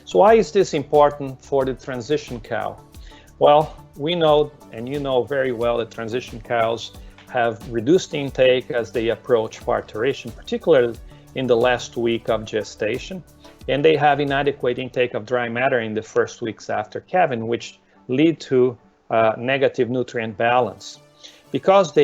So why is this important for the transition cow? Well, we know, and you know very well, that transition cows have reduced intake as they approach parturition, particularly in the last week of gestation, and they have inadequate intake of dry matter in the first weeks after calving, which lead to negative nutrient balance. Because of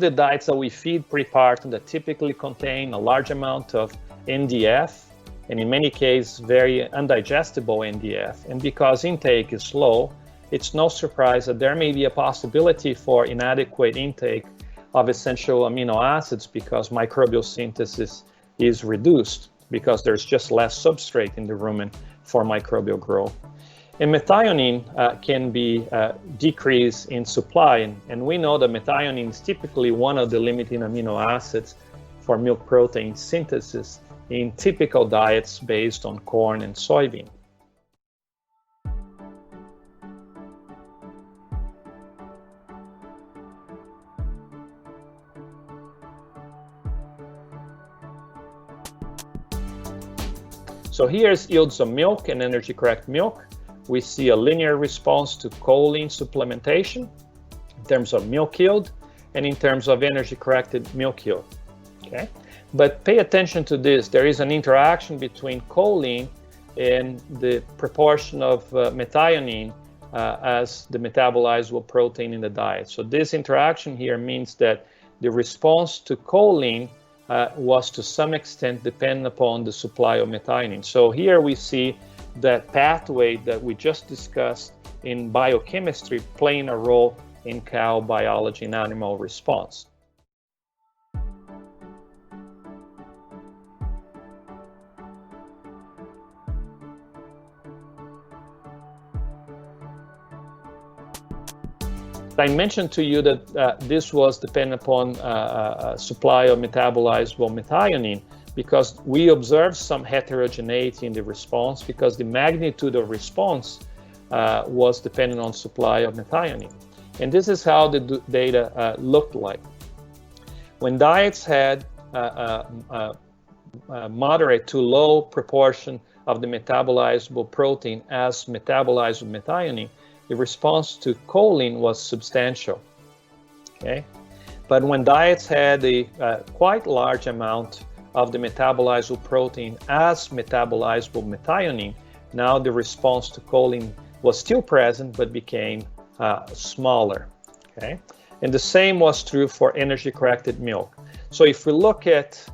the diets that we feed prepartum that typically contain a large amount of NDF, and in many cases very undigestible NDF, and because intake is low, it's no surprise that there may be a possibility for inadequate intake of essential amino acids because microbial synthesis is reduced because there's just less substrate in the rumen for microbial growth. And methionine can be decreased in supply, and we know that methionine is typically one of the limiting amino acids for milk protein synthesis in typical diets based on corn and soybean. So here's yields of milk and energy correct milk. We see a linear response to choline supplementation in terms of milk yield and in terms of energy corrected milk yield. Okay, but pay attention to this. There is an interaction between choline and the proportion of methionine as the metabolizable protein in the diet. So this interaction here means that the response to choline was to some extent dependent upon the supply of methionine. So here we see that pathway that we just discussed in biochemistry playing a role in cow biology and animal response. I mentioned to you that this was dependent upon supply of metabolizable methionine because we observed some heterogeneity in the response because the magnitude of response was dependent on supply of methionine. And this is how the data looked like. When diets had a moderate to low proportion of the metabolizable protein as metabolized with methionine, the response to choline was substantial. Okay, but when diets had a quite large amount of the metabolizable protein as metabolizable methionine, now the response to choline was still present but became smaller. Okay, and the same was true for energy corrected milk. So if we look at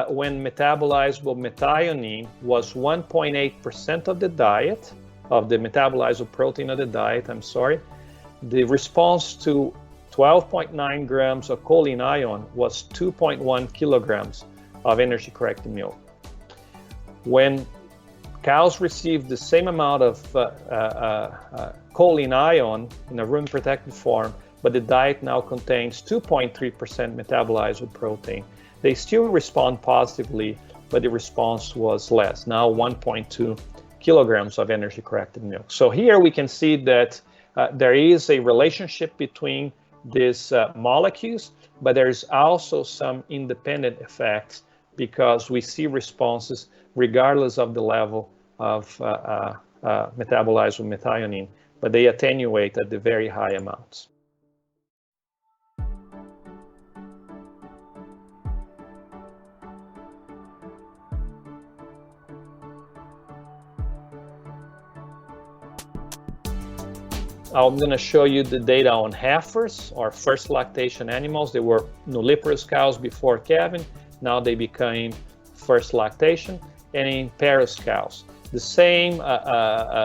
when metabolizable methionine was 1.8% of the diet, of the metabolizable protein of the diet, the response to 12.9 grams of choline ion was 2.1 kilograms of energy corrected milk. When cows received the same amount of choline ion in a rumen protected form, but the diet now contains 2.3% metabolizable protein, they still respond positively, but the response was less, now 1.2 kilograms of energy corrected milk. So here we can see that there is a relationship between these molecules, but there's also some independent effects because we see responses regardless of the level of metabolized with methionine, but they attenuate at the very high amounts. I'm going to show you the data on heifers, or first lactation animals. They were nulliparous cows before calving. Now they became first lactation. And in parous cows, the same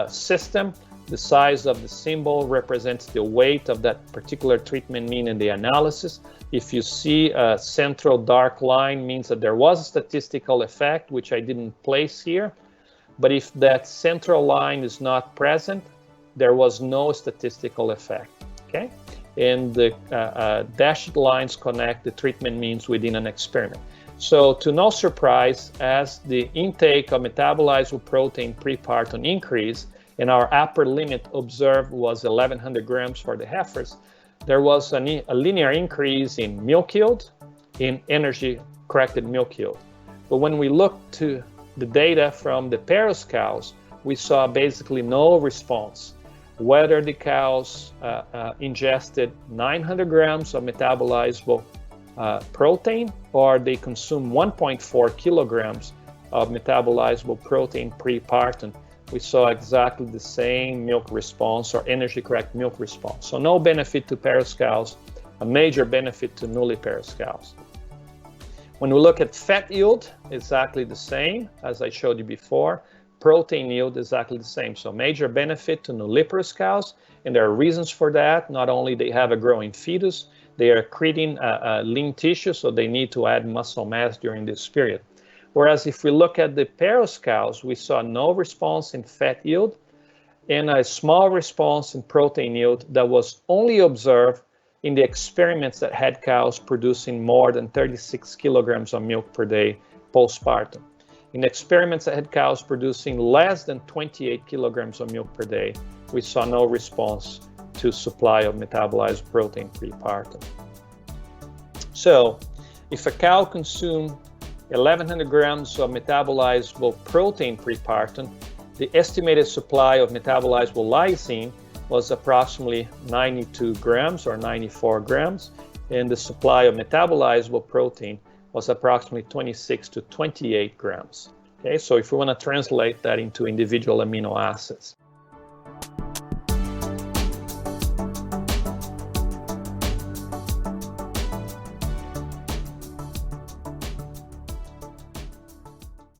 system. The size of the symbol represents the weight of that particular treatment mean in the analysis. If you see a central dark line, means that there was a statistical effect, which I didn't place here. But if that central line is not present, there was no statistical effect, okay? And the dashed lines connect the treatment means within an experiment. So to no surprise, as the intake of metabolizable protein prepartum increased, and our upper limit observed was 1,100 grams for the heifers, there was a linear increase in milk yield, in energy corrected milk yield. But when we look to the data from the parous cows, we saw basically no response. Whether the cows ingested 900 grams of metabolizable protein or they consumed 1.4 kilograms of metabolizable protein pre-partum, we saw exactly the same milk response or energy-correct milk response. So no benefit to parous cows, a major benefit to nulliparous cows. When we look at fat yield, exactly the same as I showed you before. Protein yield exactly the same. So major benefit to nulliparous cows, and there are reasons for that. Not only they have a growing fetus, they are creating lean tissue, so they need to add muscle mass during this period. Whereas if we look at the parous cows, we saw no response in fat yield and a small response in protein yield that was only observed in the experiments that had cows producing more than 36 kilograms of milk per day postpartum. In experiments that had cows producing less than 28 kilograms of milk per day, we saw no response to supply of metabolized protein prepartum. So, if a cow consumed 1,100 grams of metabolizable protein prepartum, the estimated supply of metabolizable lysine was approximately 92 grams or 94 grams, and the supply of metabolizable protein was approximately 26 to 28 grams. Okay, so if we want to translate that into individual amino acids,